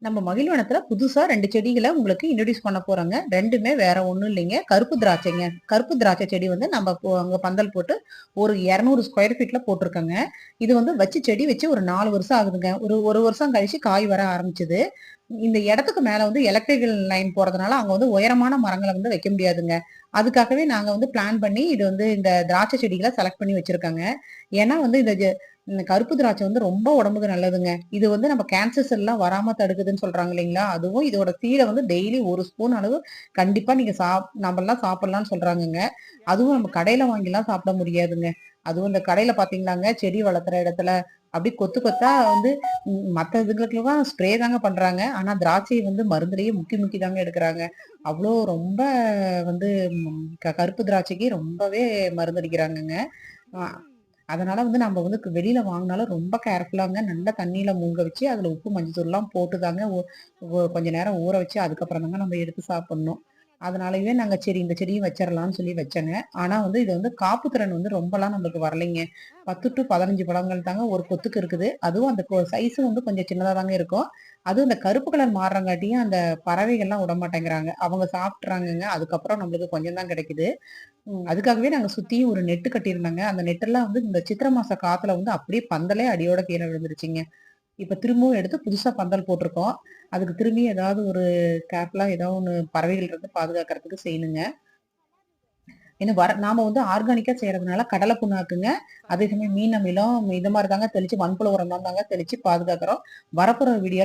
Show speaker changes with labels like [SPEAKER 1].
[SPEAKER 1] நம்ம மகிழ்வனத்துல புதுசா 2 செடிகள உங்களுக்கு இன்ட்ரோடியூஸ் பண்ண போறோங்க. 2மே வேற ஒண்ணும் இல்லைங்க. கருப்பு திராட்சைங்க. கருப்பு திராட்சை செடி வந்து நம்ம அங்க பந்தல் போட்டு ஒரு 200 ஸ்கொயர் ஃபீட்ல போட்டுருக்கோங்க. இது வந்து செடி வச்சு ஒரு 4 வருஷம் ஆகுதுங்க. ஒரு 1 வருஷம் கழிச்சு காய் வர ஆரம்பிச்சது. இந்த இடத்துக்கு மேல வந்து எலக்ட்ரிக்கல் லைன் போறதுனால அங்க வந்து உயரமான மரங்கள வந்து வைக்க முடியாதுங்க. அதுக்காகவே நாங்க வந்து பிளான் பண்ணி இது வந்து இந்த திராட்சை செடிகள செலக்ட் பண்ணி வச்சிருக்கோங்க. ஏன்னா வந்து இந்த கருப்பு திராட்சை வந்து ரொம்ப உடம்புக்கு நல்லதுங்க. இது வந்து நம்ம கேன்சர் செல்லாம் வராம தடுக்குதுன்னு சொல்றாங்க இல்லைங்களா? அதுவும் இதோட சீட வந்து டெய்லி 1 ஸ்பூன் அளவு கண்டிப்பா நீங்க நம்மலாம் சாப்பிடலாம்னு சொல்றாங்கங்க. அதுவும் நம்ம கடையில வாங்கிலாம் சாப்பிட முடியாதுங்க. அதுவும் இந்த கடையில பார்த்தீங்களாங்க, செடி வளர்த்துற இடத்துல அப்படியே கொத்து கொத்தா வந்து மத்த இதுகளுக்கெல்லாம் ஸ்ப்ரே தாங்க பண்றாங்க. ஆனா திராட்சைய வந்து மருந்துலயே முக்கி முக்கி தாங்க எடுக்குறாங்க. அவ்ளோ ரொம்ப வந்து கருப்பு திராட்சைக்கு ரொம்பவே மருந்தடிக்கிறாங்கங்க. அ அதனால வந்து நம்ம வந்து வெளியில வாங்குனாலும் ரொம்ப கேர்ஃபுல்லாங்க நல்லா தண்ணீல மூழ்க வச்சு, அதுல உப்பு, மஞ்சத்தூள்லாம் போட்டு தாங்க ஒ ஒ கொஞ்ச நேரம் ஊற வச்சு, அதுக்கப்புறம் தாங்க நம்ம எடுத்து சாப்பிடணும். அதனாலயே நாங்க சரி இந்த செடியும் வச்சிரலாம்னு சொல்லி வச்சேங்க. ஆனா வந்து இது வந்து காப்பு திறன் வந்து ரொம்பலாம் நம்மளுக்கு வரலைங்க. 10 டூ 15 பழங்கள் தாங்க ஒரு கொத்துக்கு இருக்குது. அதுவும் அந்த சைஸும் வந்து கொஞ்சம் சின்னதா தாங்க இருக்கும். அதுவும் இந்த கருப்பு கலர் மாறுறங்காட்டியும் அந்த பறவைகள்லாம் விடமாட்டேங்கிறாங்க. அவங்க சாப்பிட்றாங்கங்க. அதுக்கப்புறம் நம்மளுக்கு கொஞ்சம் தான் கிடைக்குது. அதுக்காகவே நாங்க சுத்தியும் ஒரு நெட்டு கட்டியிருந்தோங்க. அந்த நெட்டெல்லாம் வந்து இந்த சித்திரை மாச காத்துல வந்து அப்படியே பந்தலே அடியோட கீழ விழுந்துருச்சுங்க. இப்ப திரும்பவும் எடுத்து புதுசா பந்தல் போட்டிருக்கோம். அதுக்கு திரும்பி ஏதாவது ஒரு கேர்ஃபுல்லா ஏதோ ஒண்ணு பறவைகள் இருந்து பாதுகாக்கிறதுக்கு செய்யணுங்க. ஏன்னா நாம வந்து ஆர்கானிக்கா செய்றதுனால கடலை புண்ணாக்குங்க, அதே சமயம் மீன் அமிலம் இது மாரி தாங்க தெளிச்சு மண்புழு உரம் தாங்க தெளிச்சு பாதுகாக்கிறோம். வரப்போற வீடியோல